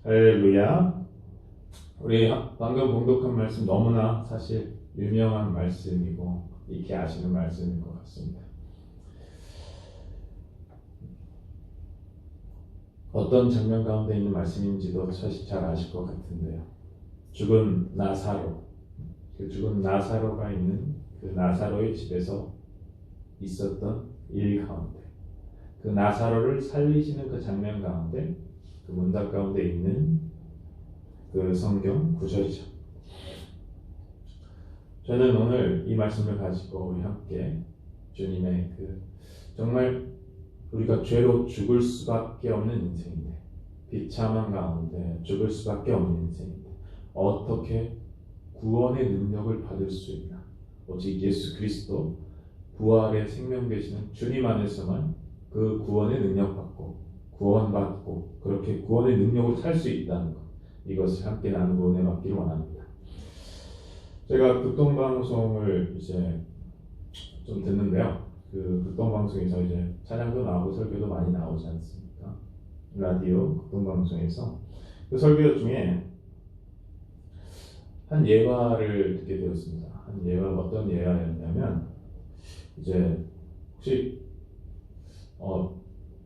할렐루야. 우리 방금 봉독한 말씀 너무나 사실 유명한 말씀이고 익히 아시는 말씀인 것 같습니다. 어떤 장면 가운데 있는 말씀인지도 사실 잘 아실 것 같은데요. 죽은 나사로, 그 죽은 나사로가 있는 그 나사로의 집에서 있었던 일 가운데, 그 나사로를 살리시는 그 장면 가운데, 그 문답 가운데 있는 그 성경 구절이죠. 저는 오늘 이 말씀을 가지고 우리 함께 주님의 그 정말 우리가 죄로 죽을 수밖에 없는 인생인데, 비참한 가운데 죽을 수밖에 없는 인생인데 어떻게 구원의 능력을 받을 수 있나? 오직 예수 그리스도 부활의 생명 되시는 주님 안에서만 그 구원의 능력 받고 구원받고 그렇게 구원의 능력을 살 수 있다는 것, 이것을 함께 나누고 은혜 받기를 원합니다. 제가 극동방송을 이제 좀 듣는데요. 그 극동방송에서 이제 찬양도 나오고 설교도 많이 나오지 않습니까? 라디오 극동방송에서 그 설교 중에 한 예화를 듣게 되었습니다. 한 예화가 어떤 예화였냐면, 이제 혹시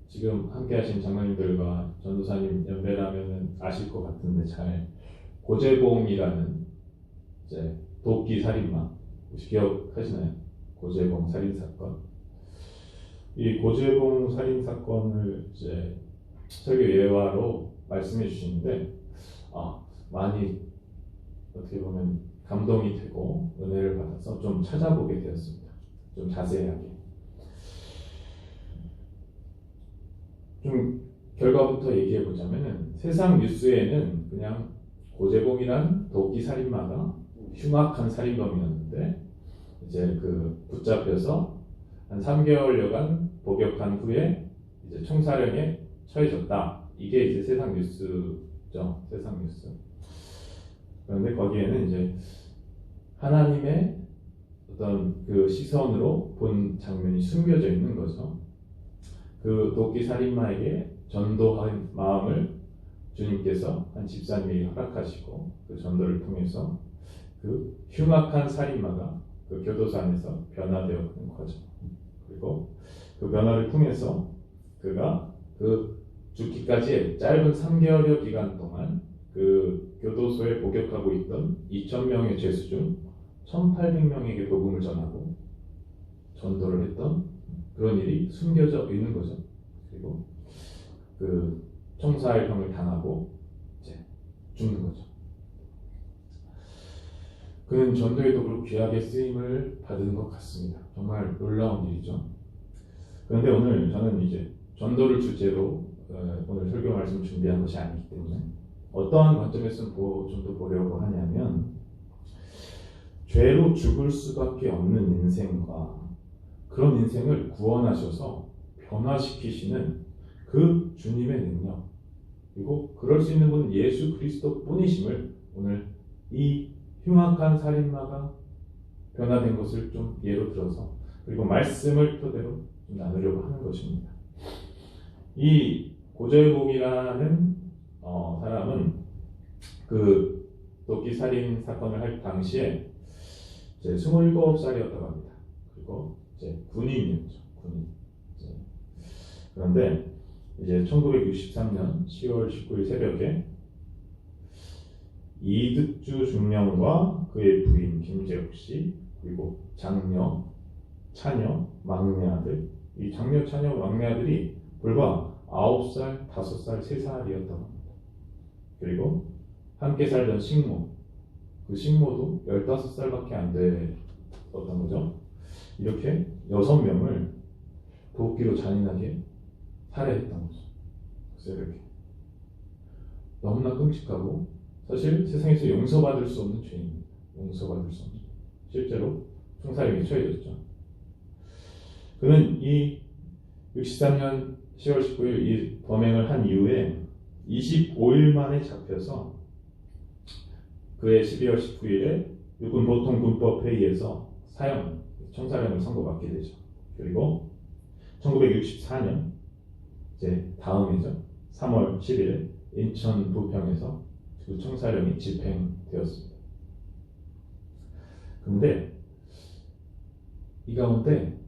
지금 함께 하신 장로님들과 전도사님 연배라면 아실 것 같은데, 잘 고재봉이라는 이제 도끼 살인마 혹시 기억하시나요? 고재봉 살인 사건. 이 고재봉 살인 사건을 이제 설교 예화로 말씀해 주시는데, 많이 어떻게 보면 감동이 되고 은혜를 받아서 좀 찾아보게 되었습니다. 좀 자세하게. 좀 결과부터 얘기해 보자면은, 세상 뉴스에는 그냥 고재봉이란 도끼 살인마가 흉악한 살인범이었는데 이제 그 붙잡혀서 한 3개월여간 복역한 후에 이제 총사령에 처해졌다. 이게 이제 세상 뉴스죠. 세상 뉴스. 그런데 거기에는 이제 하나님의 어떤 그 시선으로 본 장면이 숨겨져 있는 거죠. 그 도끼 살인마에게 전도한 마음을 주님께서 한 집사님에게 허락하시고, 그 전도를 통해서 그 흉악한 살인마가 그 교도소 안에서 변화되었는 거죠. 그리고 그 변화를 통해서 그가 그 죽기까지의 짧은 3개월여 기간 동안 그 교도소에 복역하고 있던 2,000명의 죄수 중 1,800명에게 복음을 전하고 전도를 했던 그런 일이 숨겨져 있는 거죠. 그리고 그 총살형을 당하고 이제 죽는 거죠. 그는 전도에 더불어 귀하게 쓰임을 받은 것 같습니다. 정말 놀라운 일이죠. 그런데 오늘 저는 이제 전도를 주제로 오늘 설교 말씀을 준비한 것이 아니기 때문에 어떠한 관점에서 좀 더 보려고 하냐면, 죄로 죽을 수밖에 없는 인생과 그런 인생을 구원하셔서 변화시키시는 그 주님의 능력, 그리고 그럴 수 있는 분은 예수 그리스도 뿐이심을 오늘 이 흉악한 살인마가 변화된 것을 좀 예로 들어서, 그리고 말씀을 토대로 좀 나누려고 하는 것입니다. 이 고재봉이라는 사람은 그 도끼 살인 사건을 할 당시에 이제 27살이었다고 합니다. 그리고 이제 군인이었죠. 군인. 그런데 이제 1963년 10월 19일 새벽에 이득주 중령과 그의 부인 김재욱 씨, 그리고 장녀, 차녀, 막내 아들, 이 장녀, 차녀, 막내 아들이 불과 9살, 5살, 3살이었다고 합니다. 그리고 함께 살던 식모, 그 식모도 15살밖에 안 됐었던 거죠. 이렇게 6명을 도끼로 잔인하게 살해했던 거죠. 그래서 이렇게 너무나 끔찍하고 사실 세상에서 용서받을 수 없는 죄입니다. 용서받을 수 없는, 실제로 총살형에 처해졌죠. 그는 이 63년 10월 19일 이 범행을 한 이후에 25일 만에 잡혀서 그해 12월 19일에 육군 보통군법 회의에서 사형, 총살형을 선고받게 되죠. 그리고 1964년 이제 다음 해죠. 3월 10일에 인천 부평에서 그 총사령이 집행되었습니다. 그런데 이 가운데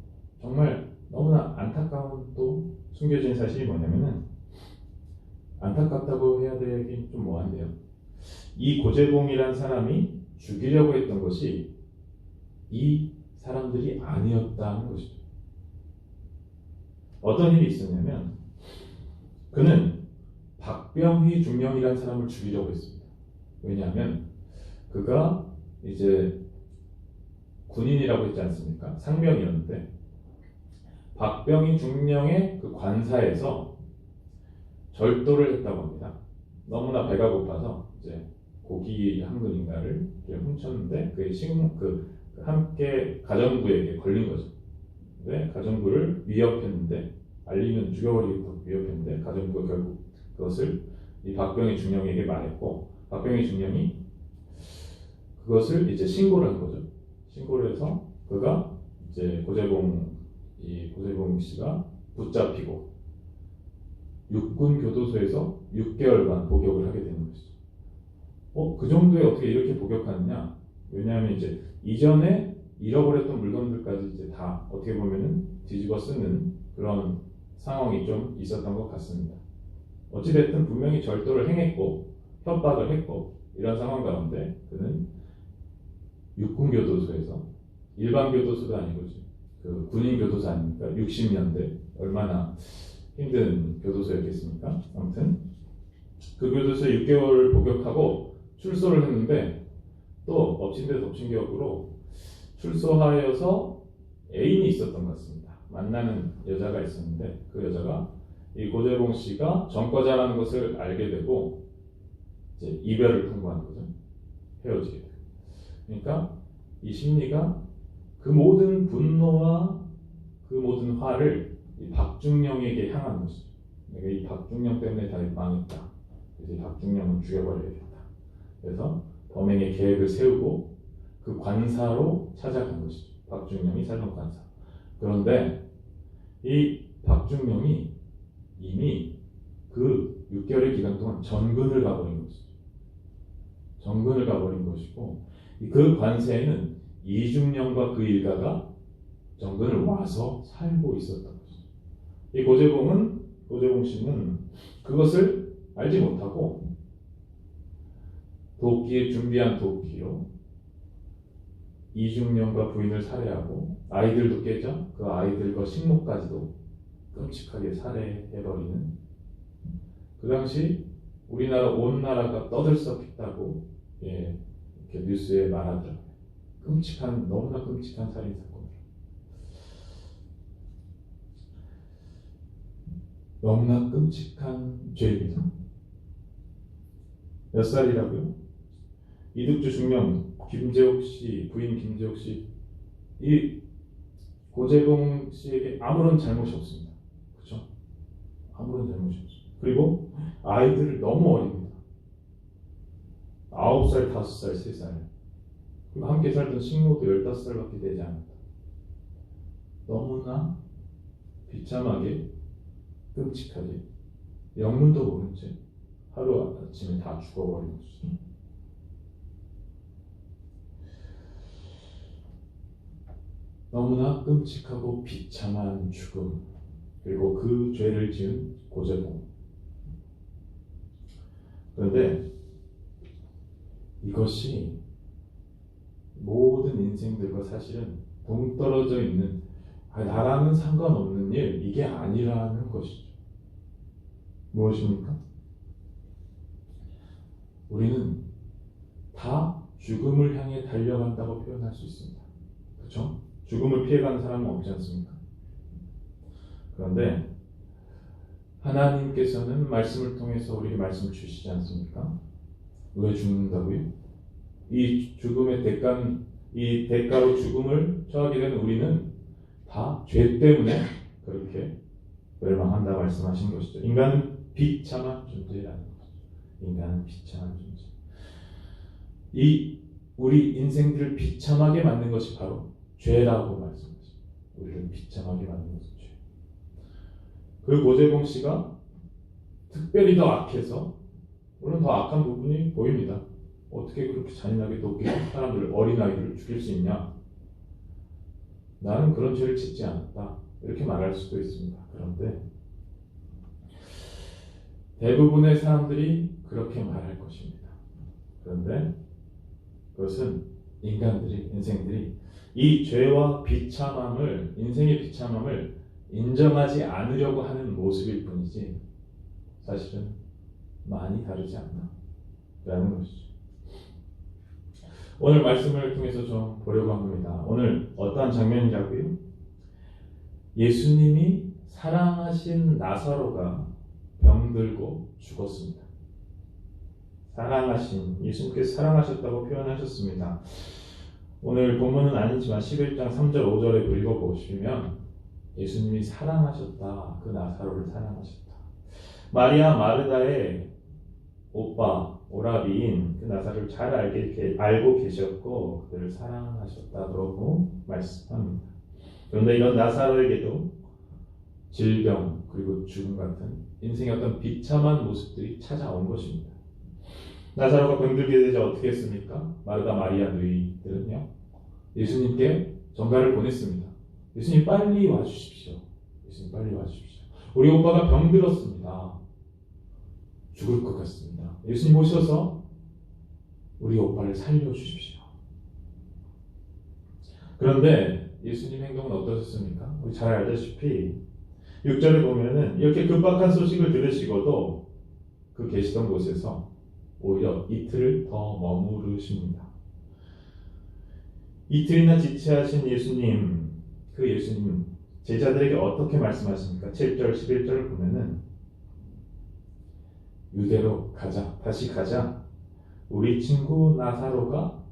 정말 너무나 안타까운 또 숨겨진 사실이 뭐냐면은, 안타깝다고 해야 되긴 좀 뭐한데요. 이 고재봉이란 사람이 죽이려고 했던 것이 이 사람들이 아니었다는 것이죠. 어떤 일이 있었냐면, 그는 박병희 중령이라는 사람을 죽이려고 했습니다. 왜냐하면 그가 이제 군인이라고 했지 않습니까? 상병이었는데 박병희 중령의 그 관사에서 절도를 했다고 합니다. 너무나 배가 고파서 이제 고기 한 근인가를 훔쳤는데 그 함께 가정부에게 걸린 거죠. 근데 가정부를 위협했는데, 알리면 죽여버리겠다고 위협했는데 가정부가 결국 그것을 이 박병희 중령에게 말했고, 박병희 중령이 그것을 이제 신고를 한 거죠. 신고를 해서 그가 이제 고재봉 씨가 붙잡히고 육군 교도소에서 6개월간 복역을 하게 되는 것이죠. 그 정도에 어떻게 이렇게 복역하느냐? 왜냐하면 이제 이전에 잃어버렸던 물건들까지 이제 다 어떻게 보면은 뒤집어 쓰는 그런 상황이 좀 있었던 것 같습니다. 어찌됐든 분명히 절도를 행했고 협박을 했고 이런 상황 가운데 그는 육군 교도소에서, 일반 교도소도 아니고 그 군인 교도소 아닙니까? 60년대 얼마나 힘든 교도소였겠습니까? 아무튼 그 교도소에 6개월 복역하고 출소를 했는데, 또 엎친 데 덮친 격으로 출소하여서 애인이 있었던 것 같습니다. 만나는 여자가 있었는데 그 여자가 이 고재봉 씨가 전과자라는 것을 알게 되고 이제 이별을 통보하는 거죠. 헤어지게 돼요. 그러니까 이 심리가 그 모든 분노와 그 모든 화를 이 박중령에게 향한 것이죠. 내가 이 박중령 때문에 다 망했다. 그래서 이 박중령을 죽여버려야겠다. 그래서 범행의 계획을 세우고 그 관사로 찾아간 것이죠. 박중령이 살던 관사. 그런데 이 박중령이 이미 그 6개월의 기간 동안 전근을 가버린 것이죠. 전근을 가버린 것이고, 그 관세에는 이중령과 그 일가가 정근을 와서 살고 있었던 것이죠. 이 고재봉 씨는 그것을 알지 못하고 도끼에 준비한 도끼로 이중령과 부인을 살해하고 아이들도 깨져 그 아이들과 식모까지도 끔찍하게 살해해버리는, 그 당시 우리나라 온 나라가 떠들썩했다고 이렇게 뉴스에 말하더라고요. 너무나 끔찍한 살인 사건. 너무나 끔찍한 죄입니다. 몇 살이라고요? 이득주 중령 김재옥 씨, 부인 김재옥 씨, 이 고재봉 씨에게 아무런 잘못이 없습니다. 그렇죠? 아무런 잘못이 없습니다. 그리고 아이들을 너무 어립니다. 9살, 5살, 3살. 그리고 함께 살던 식모도 15살밖에 되지 않았다. 너무나 비참하게, 끔찍하게, 영문도 모른 채 하루아침에 다 죽어버린 것이죠. 너무나 끔찍하고 비참한 죽음, 그리고 그 죄를 지은 고재봉. 그런데 이것이 모든 인생들과 사실은 동떨어져 있는, 나랑은 상관없는 일, 이게 아니라는 것이죠. 무엇입니까? 우리는 다 죽음을 향해 달려간다고 표현할 수 있습니다. 그렇죠? 죽음을 피해가는 사람은 없지 않습니까? 그런데 하나님께서는 말씀을 통해서 우리에게 말씀을 주시지 않습니까? 왜 죽는다고요? 이 죽음의 대가는, 이 대가로 죽음을 처하게 된 우리는 다 죄 때문에 그렇게 멸망한다 말씀하신 것이죠. 인간은 비참한 존재라는 거죠. 인간은 비참한 존재. 우리 인생들을 비참하게 만든 것이 바로 죄라고 말씀하십니다. 우리를 비참하게 만든 것은 죄. 그 고재봉 씨가 특별히 더 악해서 물론 더 악한 부분이 보입니다. 어떻게 그렇게 잔인하게 또 사람들, 어린아이들을 죽일 수 있냐? 나는 그런 죄를 짓지 않았다. 이렇게 말할 수도 있습니다. 그런데 대부분의 사람들이 그렇게 말할 것입니다. 그런데 그것은 인생들이 이 죄와 비참함을, 인생의 비참함을 인정하지 않으려고 하는 모습일 뿐이지 사실은 많이 다르지 않나 라는 것이죠. 오늘 말씀을 통해서 좀 보려고 합니다. 오늘 어떠한 장면이라고요? 예수님이 사랑하신 나사로가 병들고 죽었습니다. 예수님께서 사랑하셨다고 표현하셨습니다. 오늘 본문은 아니지만 11장 3절 5절에 읽어보시면 예수님이 사랑하셨다. 그 나사로를 사랑하셨다. 마리아 마르다의 오빠, 오라비인 그 나사로를 잘 알고 계셨고 그들을 사랑하셨다고 말씀합니다. 그런데 이런 나사로에게도 질병 그리고 죽음 같은 인생의 어떤 비참한 모습들이 찾아온 것입니다. 나사로가 병들게 되자 어떻게 했습니까? 마르다 마리아 너희들은요 예수님께 전가를 보냈습니다. 예수님 빨리 와주십시오. 예수님 빨리 와주십시오. 우리 오빠가 병들었습니다. 죽을 것 같습니다. 예수님 오셔서 우리 오빠를 살려주십시오. 그런데 예수님 행동은 어떠셨습니까? 우리 잘 알다시피 6절에 보면은 이렇게 급박한 소식을 들으시고도 그 계시던 곳에서 오히려 이틀을 더 머무르십니다. 이틀이나 지체하신 예수님, 그 예수님 제자들에게 어떻게 말씀하십니까? 7절, 11절을 보면은 유대로 가자, 다시 가자. 우리 친구 나사로가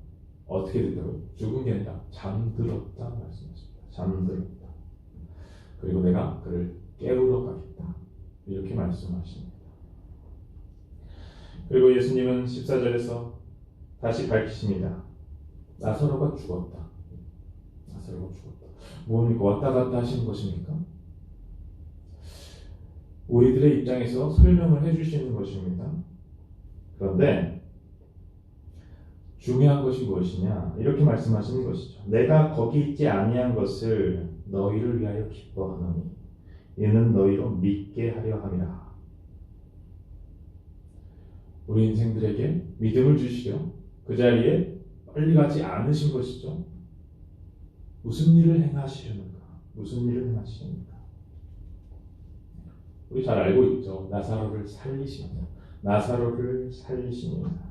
어떻게 됐다고요? 죽은 게 아니라 잠들었다 말씀하십니다. 잠들었다. 그리고 내가 그를 깨우러 가겠다. 이렇게 말씀하십니다. 그리고 예수님은 14절에서 다시 밝히십니다. 나사로가 죽었다. 나사로가 죽었다. 뭡니까? 왔다 갔다 하시는 것입니까? 우리들의 입장에서 설명을 해주시는 것입니다. 그런데 중요한 것이 무엇이냐? 이렇게 말씀하시는 것이죠. 내가 거기 있지 아니한 것을 너희를 위하여 기뻐하노니 이는 너희로 믿게 하려 함이라. 우리 인생들에게 믿음을 주시려 그 자리에 빨리 가지 않으신 것이죠. 무슨 일을 행하시려는가? 무슨 일을 행하시려는가? 우리 잘 알고 있죠. 나사로를 살리십니다. 나사로를 살리십니다.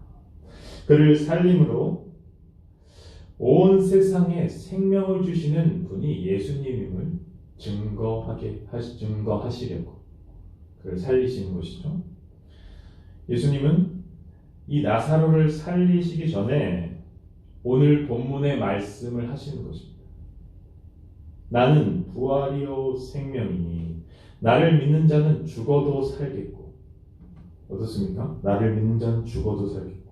그를 살림으로 온 세상에 생명을 주시는 분이 예수님임을 증거하시려고 그를 살리시는 것이죠. 예수님은 이 나사로를 살리시기 전에 오늘 본문의 말씀을 하시는 것입니다. 나는 부활이요 생명이니 나를 믿는 자는 죽어도 살겠고. 어떻습니까? 나를 믿는 자는 죽어도 살겠고.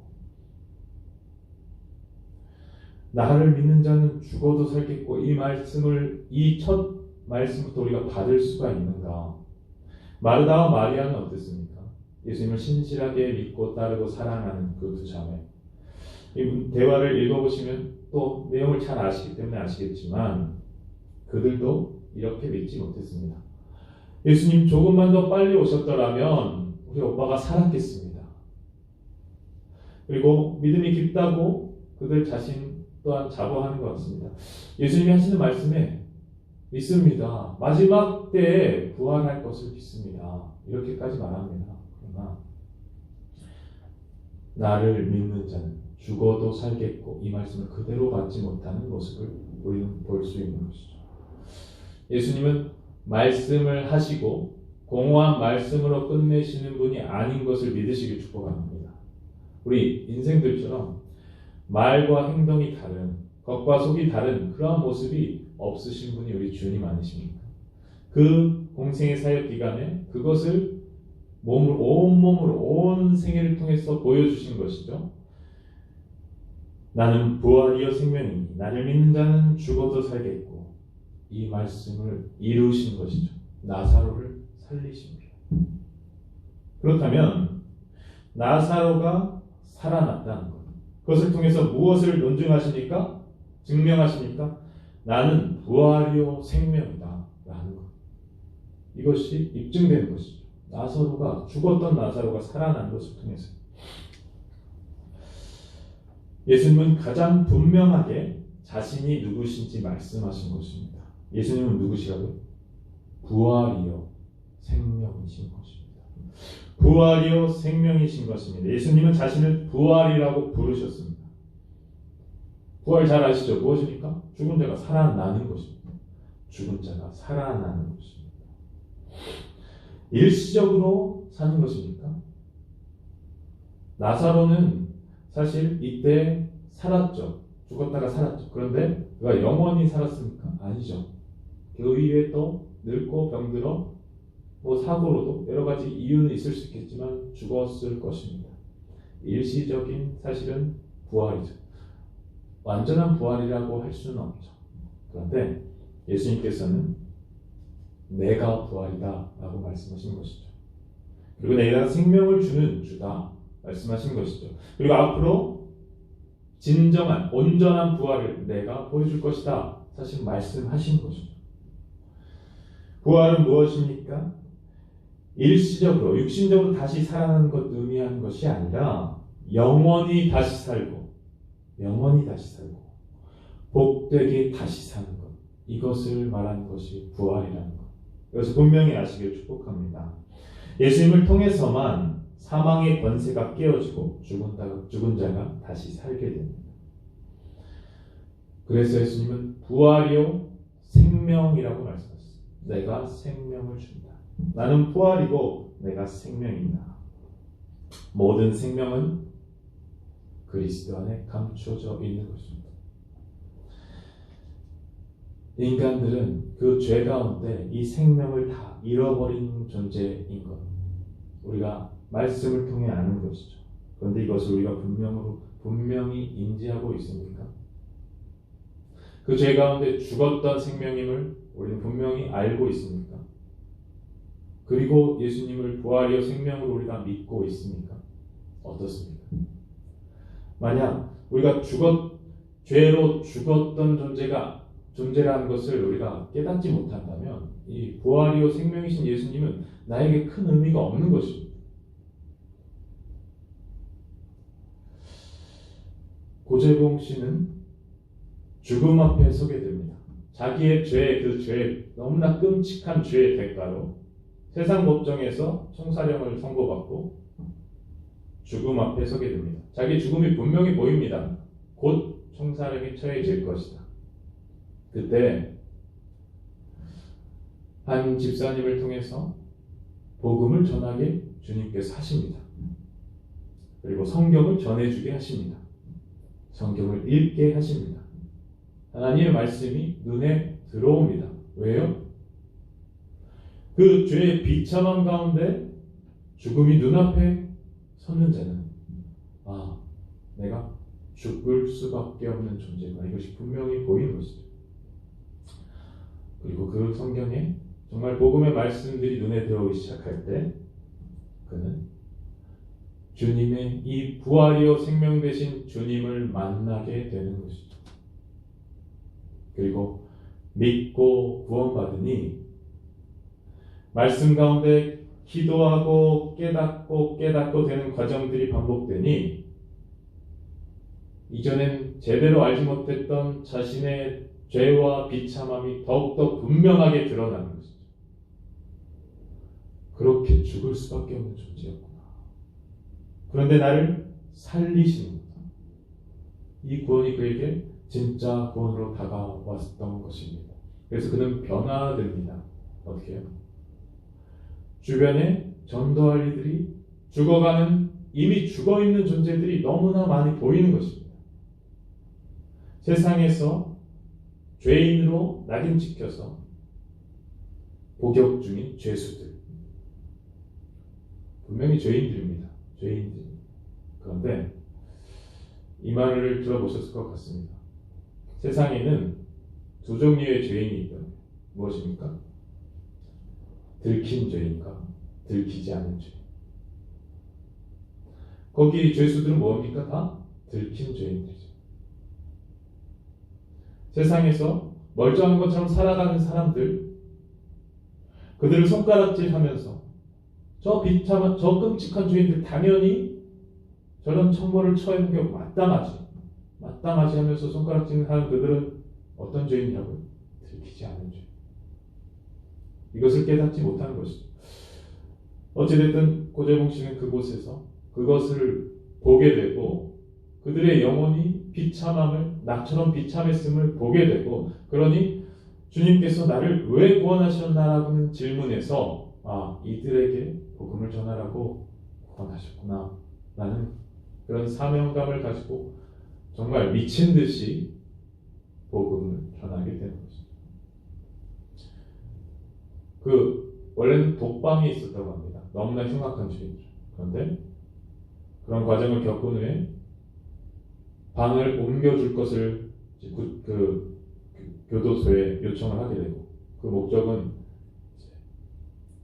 나를 믿는 자는 죽어도 살겠고. 이 첫 말씀부터 우리가 받을 수가 있는가? 마르다와 마리아는 어땠습니까? 예수님을 신실하게 믿고 따르고 사랑하는 그 두 자매. 이 대화를 읽어보시면 또 내용을 잘 아시기 때문에 아시겠지만 그들도 이렇게 믿지 못했습니다. 예수님 조금만 더 빨리 오셨더라면 우리 오빠가 살았겠습니다. 그리고 믿음이 깊다고 그들 자신 또한 자부하는 것 같습니다. 예수님이 하시는 말씀에 믿습니다. 마지막 때에 부활할 것을 믿습니다. 이렇게까지 말합니다. 그러나 나를 믿는 자는 죽어도 살겠고 이 말씀을 그대로 받지 못하는 모습을 우리는 볼 수 있는 것이죠. 예수님은 말씀을 하시고 공허한 말씀으로 끝내시는 분이 아닌 것을 믿으시길 축복합니다. 우리 인생들처럼 말과 행동이 다른, 겉과 속이 다른 그러한 모습이 없으신 분이 우리 주님 아니십니까? 그 공생의 사역 기간에 그것을 온몸으로 온 생애를 통해서 보여주신 것이죠. 나는 부활이요 생명이니 나를 믿는 자는 죽어도 살겠고 이 말씀을 이루신 것이죠. 나사로를 살리십니다. 그렇다면 나사로가 살아났다는 것. 그것을 통해서 무엇을 논증하십니까? 증명하십니까? 나는 부활이요 생명이다 라는 것. 이것이 입증되는 것이죠. 죽었던 나사로가 살아난 것을 통해서. 예수님은 가장 분명하게 자신이 누구신지 말씀하신 것입니다. 예수님은 누구시라고요? 부활이요 생명이신 것입니다. 부활이요 생명이신 것입니다. 예수님은 자신을 부활이라고 부르셨습니다. 부활 잘 아시죠? 무엇입니까? 죽은 자가 살아나는 것입니다. 죽은 자가 살아나는 것입니다. 일시적으로 사는 것입니까? 나사로는 사실 이때 살았죠. 죽었다가 살았죠. 그런데 그가 영원히 살았습니까? 아니죠. 그 이후에 또 늙고 병들어 사고로도 여러 가지 이유는 있을 수 있겠지만 죽었을 것입니다. 일시적인 사실은 부활이죠. 완전한 부활이라고 할 수는 없죠. 그런데 예수님께서는 내가 부활이다 라고 말씀하신 것이죠. 그리고 내가 생명을 주는 주다 말씀하신 것이죠. 그리고 앞으로 진정한 온전한 부활을 내가 보여줄 것이다 사실 말씀하신 것이죠. 부활은 무엇입니까? 일시적으로 육신적으로 다시 살아나는 것 의미하는 것이 아니라 영원히 다시 살고 복되게 다시 사는 것, 이것을 말하는 것이 부활이라는 것. 이것을 분명히 아시길 축복합니다. 예수님을 통해서만 사망의 권세가 깨어지고 죽은 자가 다시 살게 됩니다. 그래서 예수님은 부활이요 생명이라고 말씀하셨습니다. 내가 생명을 준다. 나는 부활이고 내가 생명이다. 모든 생명은 그리스도 안에 감춰져 있는 것입니다. 인간들은 그 죄 가운데 이 생명을 다 잃어버린 존재인 것, 우리가 말씀을 통해 아는 것이죠. 그런데 이것을 우리가 분명히 인지하고 있습니까? 그 죄 가운데 죽었던 생명임을 우리는 분명히 알고 있습니까? 그리고 예수님을 부활이요 생명으로 우리가 믿고 있습니까? 어떻습니까? 만약 우리가 죄로 죽었던 존재라는 것을 우리가 깨닫지 못한다면 이 부활이요 생명이신 예수님은 나에게 큰 의미가 없는 것입니다. 고재봉 씨는 죽음 앞에 서게 됩니다. 자기의 죄, 너무나 끔찍한 죄의 대가로 세상 법정에서 총살형을 선고받고 죽음 앞에 서게 됩니다. 자기 죽음이 분명히 보입니다. 곧 총살형에 처해질 것이다. 그때 한 집사님을 통해서 복음을 전하게 주님께서 하십니다. 그리고 성경을 전해주게 하십니다. 성경을 읽게 하십니다. 하나님의 말씀이 눈에 들어옵니다. 왜요? 그 죄의 비참함 가운데 죽음이 눈앞에 섰는 자는 내가 죽을 수밖에 없는 존재가 이것이 분명히 보이는 것이죠. 그리고 그 성경에 정말 복음의 말씀들이 눈에 들어오기 시작할 때 그는 주님의 이 부활이요 생명 되신 주님을 만나게 되는 것이죠. 그리고 믿고 구원받으니 말씀 가운데 기도하고 깨닫고 되는 과정들이 반복되니 이전엔 제대로 알지 못했던 자신의 죄와 비참함이 더욱더 분명하게 드러나는 것이죠. 그렇게 죽을 수밖에 없는 존재였구나. 그런데 나를 살리시는구나. 이 구원이 그에게 진짜 구원으로 다가왔던 것입니다. 그래서 그는 변화됩니다. 어떻게 해요? 주변에 전도할 이들이 죽어가는 이미 죽어있는 존재들이 너무나 많이 보이는 것입니다. 세상에서 죄인으로 낙인 찍혀서 복역 중인 죄수들, 분명히 죄인들입니다. 죄인들. 그런데 이 말을 들어보셨을 것 같습니다. 세상에는 두 종류의 죄인이 있다. 무엇입니까? 들킨 죄인과 들키지 않은 죄. 거기 죄수들은 뭡니까? 다 들킨 죄인들이죠. 세상에서 멀쩡한 것처럼 살아가는 사람들, 그들을 손가락질하면서 저 비참한, 저 끔찍한 죄인들 당연히 저런 처벌을 처하는 게 마땅하지 하면서 손가락질하는 그들은 어떤 죄인이라고요? 들키지 않은 죄. 이것을 깨닫지 못하는 것이죠. 어찌됐든 고재봉 씨는 그곳에서 그것을 보게 되고 그들의 영혼이 비참함을, 나처럼 비참했음을 보게 되고, 그러니 주님께서 나를 왜 구원하셨나라는 질문에서 이들에게 복음을 전하라고 구원하셨구나 라는 그런 사명감을 가지고 정말 미친 듯이 복음을 전하게 되는 것입니다. 원래는 독방에 있었다고 합니다. 너무나 흉악한 죄인들. 그런데 그런 과정을 겪은 후에 방을 옮겨줄 것을 교도소에 요청을 하게 되고, 그 목적은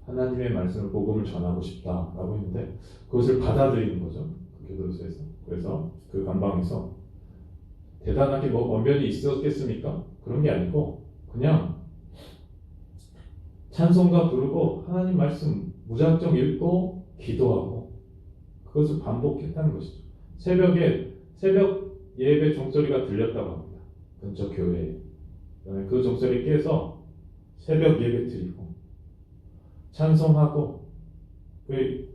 하나님의 말씀을, 복음을 전하고 싶다라고 했는데 그것을 받아들이는 거죠. 그 교도소에서. 그래서 그 감방에서 대단하게 언변이 있었겠습니까? 그런 게 아니고 그냥 찬송가 부르고 하나님 말씀 무작정 읽고 기도하고 그것을 반복했다는 것이죠. 새벽 예배 종소리가 들렸다고 합니다. 근처 교회에. 그 종소리 깨서 새벽 예배 드리고 찬송하고, 그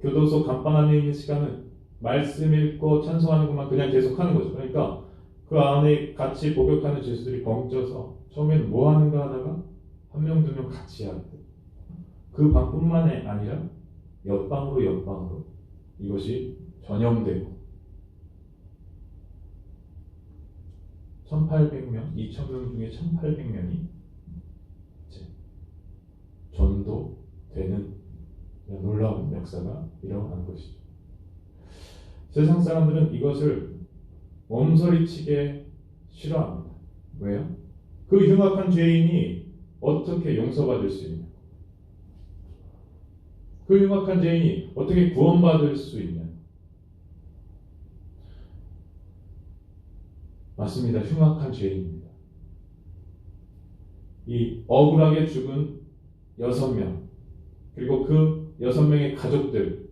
교도소 감방 안에 있는 시간은 말씀 읽고 찬송하는 것만 그냥 계속 하는 거죠. 그러니까 그 안에 같이 복역하는 죄수들이 벙쪄서 처음에는 뭐 하는가 하다가 한 명 두 명 같이 하고, 그 방뿐만이 아니라 옆방으로 이것이 전염되고 1800명, 2000명 중에 1800명이 전도되는 놀라운 역사가 일어난 것이죠. 세상 사람들은 이것을 몸서리치게 싫어합니다. 왜요? 그 흉악한 죄인이 어떻게 용서받을 수 있냐? 그 흉악한 죄인이 어떻게 구원받을 수 있냐? 맞습니다. 흉악한 죄인입니다. 이 억울하게 죽은 6명, 그리고 그 6명의 가족들,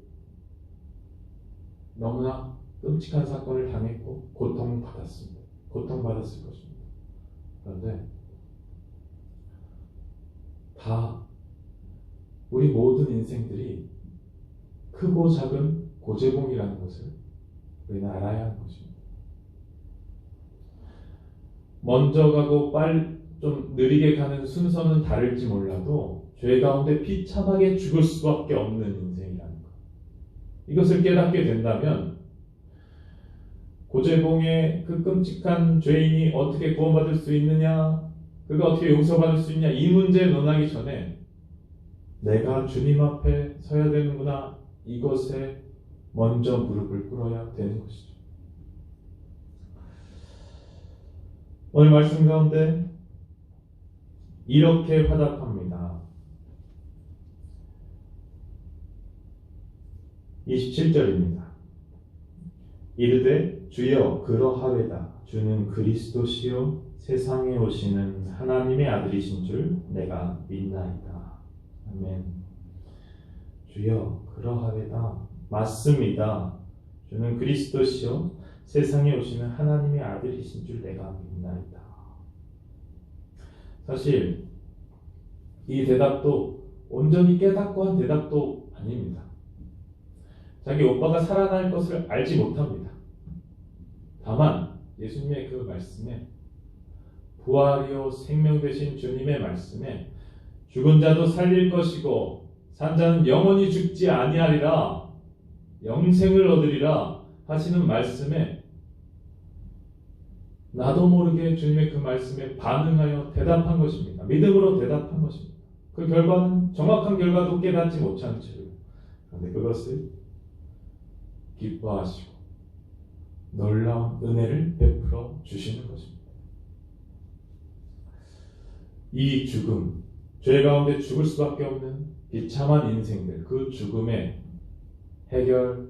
너무나 끔찍한 사건을 당했고 고통받았습니다. 고통받았을 것입니다. 그런데 다 우리 모든 인생들이 크고 작은 고재봉이라는 것을 우리는 알아야 하는 것입니다. 먼저 가고 좀 느리게 가는 순서는 다를지 몰라도 죄 가운데 비참하게 죽을 수밖에 없는 인생이라는 것, 이것을 깨닫게 된다면 고재봉의 그 끔찍한 죄인이 어떻게 구원받을 수 있느냐, 그가 어떻게 용서받을 수 있냐, 이 문제 논하기 전에 내가 주님 앞에 서야 되는구나, 이것에 먼저 무릎을 꿇어야 되는 것이죠. 오늘 말씀 가운데 이렇게 화답합니다. 27절입니다. 이르되 주여 그러하외다. 주는 그리스도시요 세상에 오시는 하나님의 아들이신 줄 내가 믿나이다. 아멘. 주여 그러하외다. 맞습니다. 주는 그리스도시요 세상에 오시는 하나님의 아들이신 줄 내가 믿나이다. 사실 이 대답도 온전히 깨닫고 한 대답도 아닙니다. 자기 오빠가 살아날 것을 알지 못합니다. 다만 예수님의 그 말씀에, 부활이요 생명 되신 주님의 말씀에 죽은 자도 살릴 것이고 산 자는 영원히 죽지 아니하리라, 영생을 얻으리라 하시는 말씀에 나도 모르게 주님의 그 말씀에 반응하여 대답한 것입니다. 믿음으로 대답한 것입니다. 그 결과는 정확한 결과도 깨닫지 못한 채로, 그런데 그것을 기뻐하시고 놀라운 은혜를 베풀어 주시는 것입니다. 이 죽음, 죄 가운데 죽을 수밖에 없는 비참한 인생들, 그 죽음의 해결,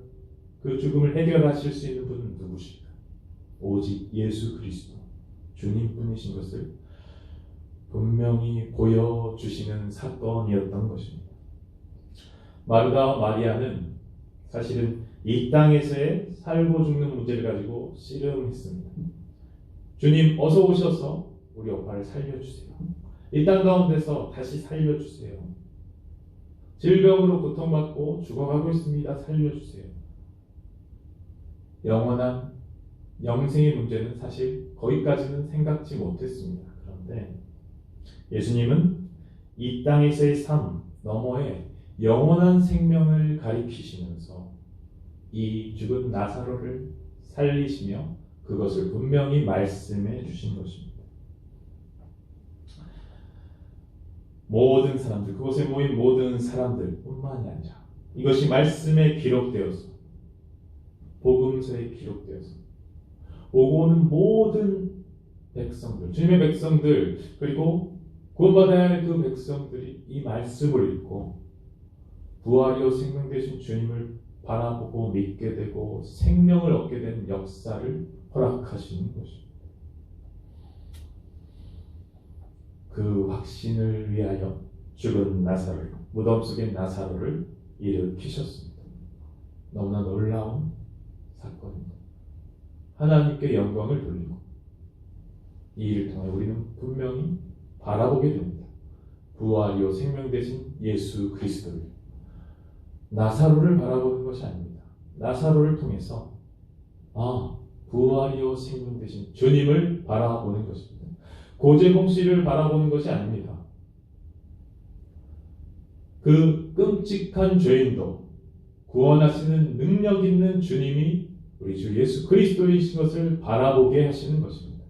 그 그 죽음을 해결하실 수 있는 분은 누구실까? 오직 예수 그리스도 주님뿐이신 것을 분명히 보여주시는 사건이었던 것입니다. 마르다와 마리아는 사실은 이 땅에서의 살고 죽는 문제를 가지고 씨름했습니다. 주님 어서 오셔서 우리 오빠를 살려주세요. 이 땅 가운데서 다시 살려주세요. 질병으로 고통받고 죽어가고 있습니다. 살려주세요. 영원한 영생의 문제는 사실 거기까지는 생각지 못했습니다. 그런데 예수님은 이 땅에서의 삶 너머에 영원한 생명을 가리키시면서 이 죽은 나사로를 살리시며 그것을 분명히 말씀해 주신 것입니다. 모든 사람들, 그곳에 모인 모든 사람들 뿐만이 아니라 이것이 말씀에 기록되어서 복음서에 기록되어서 오고 오는 모든 백성들, 주님의 백성들, 그리고 구원받아야 할 그 백성들이 이 말씀을 읽고 부활이요 생명 되신 주님을 바라보고 믿게 되고 생명을 얻게 되는 역사를 허락하시는 것입니다. 그 확신을 위하여 죽은 나사로, 무덤 속의 나사로를 일으키셨습니다. 너무나 놀라운 사건입니다. 하나님께 영광을 돌리고 이 일을 통해 우리는 분명히 바라보게 됩니다. 부활이요 생명 되신 예수 그리스도를, 나사로를 바라보는 것이 아닙니다. 나사로를 통해서 부활이요 생명 되신 주님을 바라보는 것입니다. 고재봉 씨를 바라보는 것이 아닙니다. 그 끔찍한 죄인도 구원하시는 능력 있는 주님이 우리 주 예수 그리스도이신 것을 바라보게 하시는 것입니다.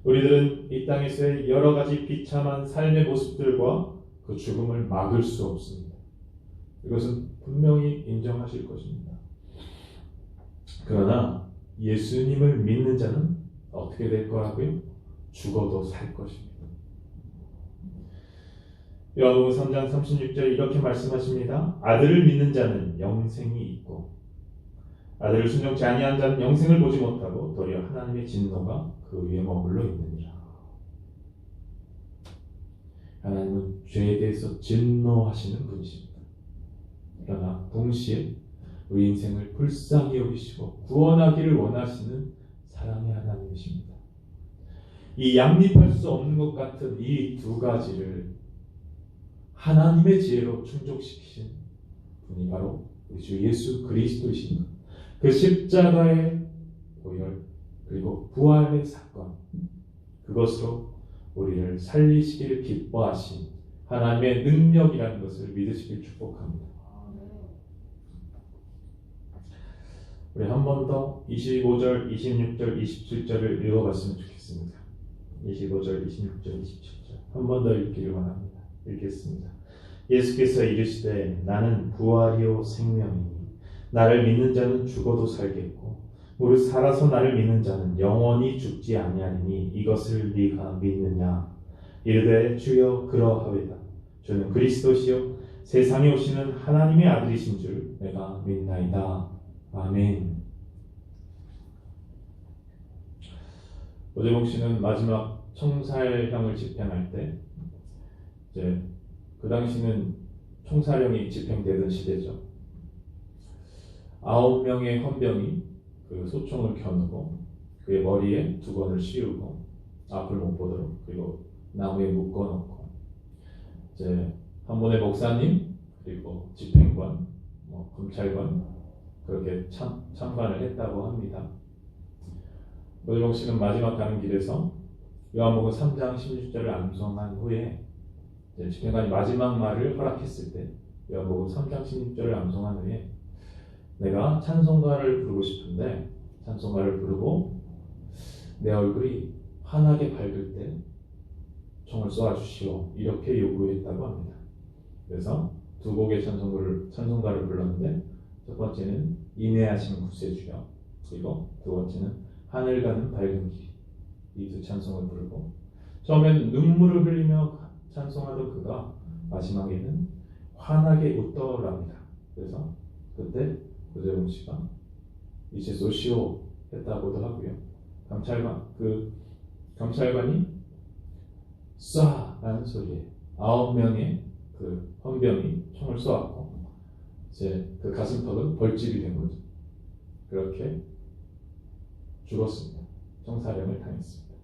우리들은 이 땅에서의 여러 가지 비참한 삶의 모습들과 그 죽음을 막을 수 없습니다. 이것은 분명히 인정하실 것입니다. 그러나 예수님을 믿는 자는 어떻게 될 거라고요? 죽어도 살 것입니다. 요한복음 3장 36절 이렇게 말씀하십니다. 아들을 믿는 자는 영생이 있고 아들을 순종치 아니한 자는 영생을 보지 못하고 도리어 하나님의 진노가 그 위에 머물러 있느니라. 하나님은 죄에 대해서 진노하시는 분이십니다. 그러나 동시에 우리 인생을 불쌍히 여기시고 구원하기를 원하시는 사랑의 하나님이십니다. 이 양립할 수 없는 것 같은 이 두 가지를 하나님의 지혜로 충족시키신 분이 바로 우리 주 예수 그리스도이십니다. 그 십자가의 보혈 그리고 부활의 사건, 그것으로 우리를 살리시기를 기뻐하신 하나님의 능력이라는 것을 믿으시길 축복합니다. 우리 한 번 더 25절, 26절, 27절을 읽어봤으면 좋겠습니다. 25절, 26절, 27절 한 번 더 읽기를 원합니다. 읽겠습니다. 예수께서 이르시되 나는 부활이요 생명이니 나를 믿는 자는 죽어도 살겠고 무릇 살아서 나를 믿는 자는 영원히 죽지 아니하리니 이것을 네가 믿느냐? 이르되 주여 그러하외다. 주는 그리스도시요 세상에 오시는 하나님의 아들이신 줄 내가 믿나이다. 아멘. 오재봉 씨는 마지막 청살형을 집행할 때 이제 그 당시는 총살형이 집행되던 시대죠. 9명의 헌병이 그 소총을 겨누고 그의 머리에 두건을 씌우고 앞을 못 보도록 그리고 나무에 묶어놓고 이제 한 분의 목사님 그리고 집행관, 검찰관 그렇게 참관을 했다고 합니다. 오재봉 씨는 마지막 가는 길에서 요한복음 3장 16절을 암송한 후에 집행관이 마지막 말을 허락했을 때 요한복음 3장 16절을 암송한 후에 내가 찬송가를 부르고 싶은데 찬송가를 부르고 내 얼굴이 환하게 밝을 때 총을 쏘아주시오 이렇게 요구했다고 합니다. 그래서 두 곡의 찬송가를 불렀는데 첫 번째는 인내하시는 구세주여 그리고 두 번째는 하늘 가는 밝은 길 이 두 찬송을 부르고 처음에는 눈물을 흘리며 찬송하던 그가 마지막에는 환하게 웃더랍니다. 그래서 그때 고재봉 씨가 이제 쏘시오 했다고도 하고요. 경찰관이 쏴라는 소리에 9명의 그 헌병이 총을 쏘았고 이제 그 가슴팍은 벌집이 된 거죠. 그렇게 죽었습니다. 총사령을 당했습니다.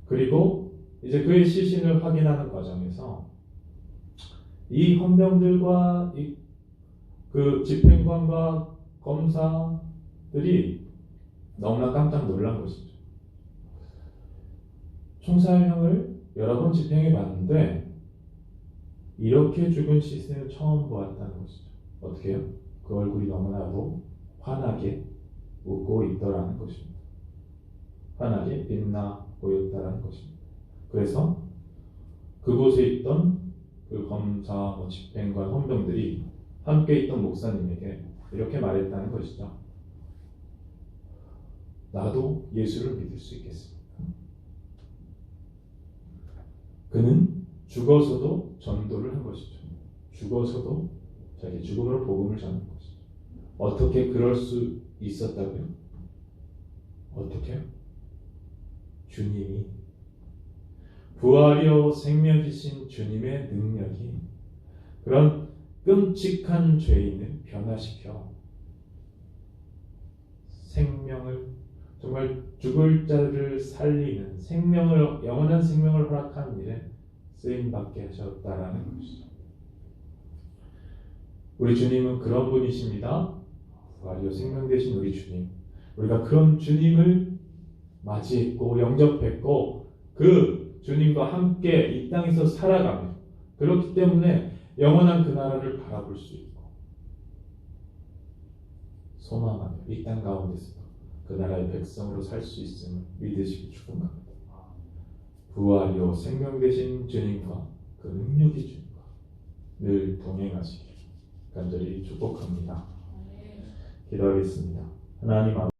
그리고 이제 그의 시신을 확인하는 과정에서 이 헌병들과 그 집행관과 검사들이 너무나 깜짝 놀란 것이죠. 총살형을 여러 번 집행해 봤는데 이렇게 죽은 시신을 처음 보았다는 것이죠. 어떻게 해요? 그 얼굴이 너무나도 환하게 웃고 있더라는 것입니다. 환하게 빛나 보였다라는 것입니다. 그래서 그곳에 있던 그 검사, 집행관, 헌병들이 함께 있던 목사님에게 이렇게 말했다는 것이죠. 나도 예수를 믿을 수 있겠습니까? 그는 죽어서도 전도를 한 것이죠. 죽어서도 자기 죽음으로 복음을 전한 것이죠. 어떻게 그럴 수 있었다고요? 어떻게요? 주님이 부활이요 생명이신 주님의 능력이 그런 끔찍한 죄인을 변화시켜 생명을 정말 죽을 자를 살리는 생명을 영원한 생명을 허락하는 일에 쓰임 받게 하셨다라는 것이죠. 우리 주님은 그런 분이십니다. 부활이요 생명 되신 우리 주님. 우리가 그런 주님을 맞이했고 영접했고 그 주님과 함께 이 땅에서 살아가며 그렇기 때문에 영원한 그 나라를 바라볼 수 있고 소망하며 이 땅 가운데서 그 나라의 백성으로 살 수 있음을 믿으시기 축복합니다. 부활이요 생명 되신 주님과 그 능력의 주님과 늘 동행하시길 간절히 축복합니다. 기도하겠습니다. 하나님 아버지